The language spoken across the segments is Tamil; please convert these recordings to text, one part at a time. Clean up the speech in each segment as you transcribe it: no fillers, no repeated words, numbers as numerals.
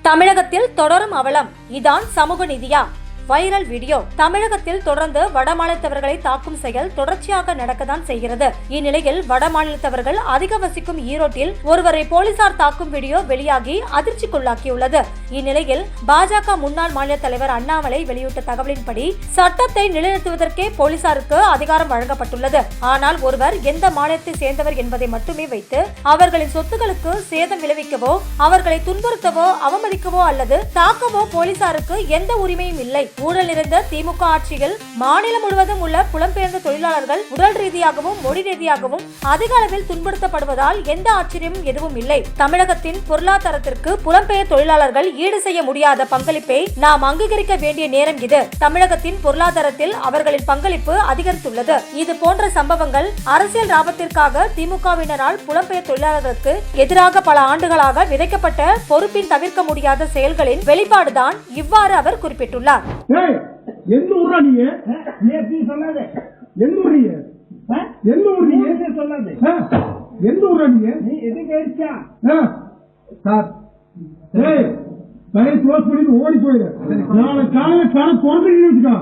தமிழகத்தில் தொடரும் அவலம். இதான் சமூக நீதியா? Viral video. தமிழகத்தில் தொடர்ந்து வடமாநிலத்தவர்களை தாக்கும் செயல் தொடர்ச்சியாக நடக்கத்தான் செய்கிறது. இந்நிலையில் வடமாநிலத்தவர்கள் அதிக வசிக்கும் ஈரோட்டில் ஒருவரை போலீசார் தாக்கும் வீடியோ வெளியாகி அதிர்ச்சிக்குள்ளாக்கியுள்ளது. இந்நிலையில் பாஜக முன்னாள் மாநில தலைவர் அண்ணாமலை வெளியிட்ட தகவலின்படி சட்டத்தை நிலைநிறுத்துவதற்கே போலீசாருக்கு அதிகாரம் வழங்கப்பட்டுள்ளது. ஆனால் ஒருவர் எந்த மாநிலத்தை சேர்ந்தவர் என்பதை மட்டுமே வைத்து அவர்களின் சொத்துக்களுக்கு சேதம் விளைவிக்கவோ, அவர்களை துன்புறுத்தவோ, அவமதிக்கவோ அல்லது தாக்கவோ போலீசாருக்கு எந்த உரிமையும் இல்லை. ஊழல் நிறைந்த திமுக ஆட்சியில் மாநிலம் முழுவதும் உள்ள புலம்பெயர்ந்த தொழிலாளர்கள் உடல் ரீதியாகவும் மொழி ரீதியாகவும் அதிக அளவில் துன்புறுத்தப்படுவதால் எந்த ஆச்சரியமும் எதுவும் இல்லை. தமிழகத்தின் பொருளாதாரத்திற்கு புலம்பெயர் தொழிலாளர்கள் ஈடு செய்ய முடியாத பங்களிப்பை நாம் அங்கீகரிக்க வேண்டிய நேரம் இது. தமிழகத்தின் பொருளாதாரத்தில் அவர்களின் பங்களிப்பு அதிகரித்துள்ளது. இது போன்ற சம்பவங்கள் அரசியல் லாபத்திற்காக திமுகவினரால் புலம்பெயர் தொழிலாளர்களுக்கு எதிராக பல ஆண்டுகளாக விதைக்கப்பட்ட பொறுப்பின் தவிர்க்க முடியாத செயல்களின் வெளிப்பாடுதான் இவ்வாறு அவர் குறிப்பிட்டுள்ளார். எந்த ஊரா நீ? எப்படி சொல்லாத. எந்த ஊர் நீ? எந்த ஊர் நீ? சொல்லாத. எந்த ஊரா நீ? நீ எதுக்கு அடிச்சா? சார் ஏய் பையன் க்ளோஸ் பண்ணி ஓடி போயிடு. நாளை காலையில கடை திறந்துட்டு வச்சுக்கோ.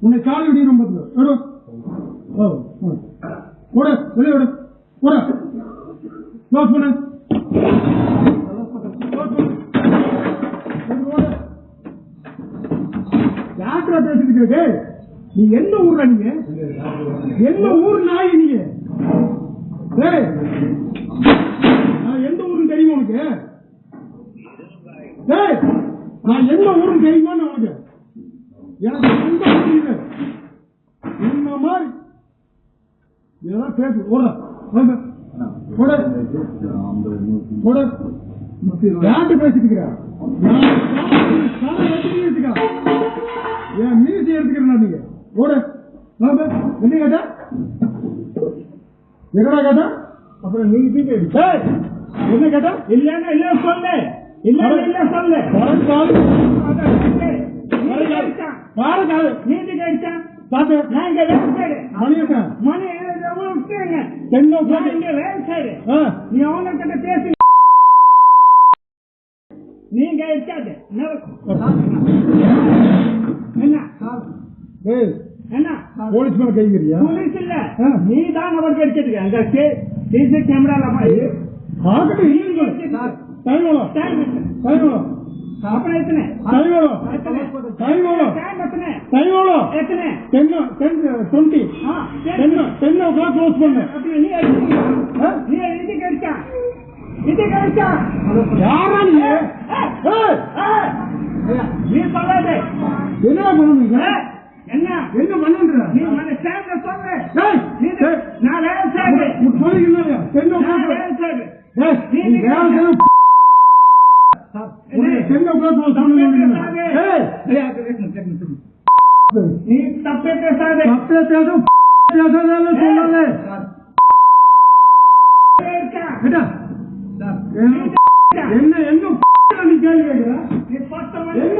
உன்னை காலை விடியும் பார்த்துக்கோ. ஓட வெளியே ஓட ஓட க்ளோஸ் பண்ணு. நீ என்ன ஊர்? நீங்க என்ன ஊர் நாய்? நீங்க எந்த ஊருன்னு தெரியுமா உனக்கு? நான் என்ன ஊருன்னு தெரியுமா உனக்கு? எனக்கு எந்த ஊர் என்ன மாதிரி இதெல்லாம் பேசு. யார்கிட்ட பேசிட்டு என் மீசி எடுத்துக்கிறேன். நீங்க ஓட என்ன கேட்டா? எங்கடா கேட்டா? அப்புறம் நீங்க என்ன கேட்டா? இல்லன்னா இல்ல சொல்லு. இல்ல இல்ல சொல்லு. நீதி கேட்டா பாத்து நாங்க மணி நீ அவங்க கிட்ட பேசி நீங்க இருக்காது. என்ன போலீஸ் மேல கைங்கிறியா? போலீஸ் இல்ல, நீ தான் அவருக்கு எடுத்துக்க. அங்க சிசி கேமரால நீ சொல்லாத. என்ன பண்ணுவீங்க? என்ன என்ன பண்ணுற? நீ மன சேங்க சொல்ற. நீ நான் வேற சேங்க சொல்றீங்க. தென்ன சேங்க நீ வேற தென்ன சொல்றீங்க. நீ தப்பே பேசாத. தப்பே பேசாத. பேசாதல சொல்லாத. கேட்டா என்ன எங்க நீ கேள்வி கேக்குற? நீ பத்தமா எங்க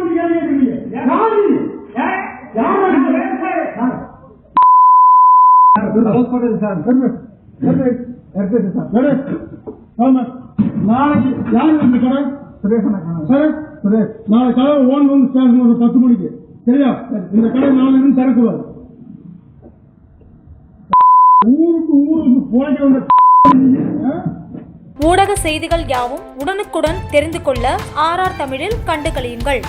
நீ கேள்வி கேக்குறீங்க? யாரு நாளைக்கு யாரு இந்த கடை? நாளை கடை ஓன் வந்து 10 மணிக்கு. சரியா? இந்த கடை நாளைக்கு திறக்கூடாது. ஊருக்கு போயிட்டு வந்த ஊடக செய்திகள் யாவும் உடனுக்குடன் தெரிந்து கொள்ள RR தமிழில் கண்டு களியுங்கள்.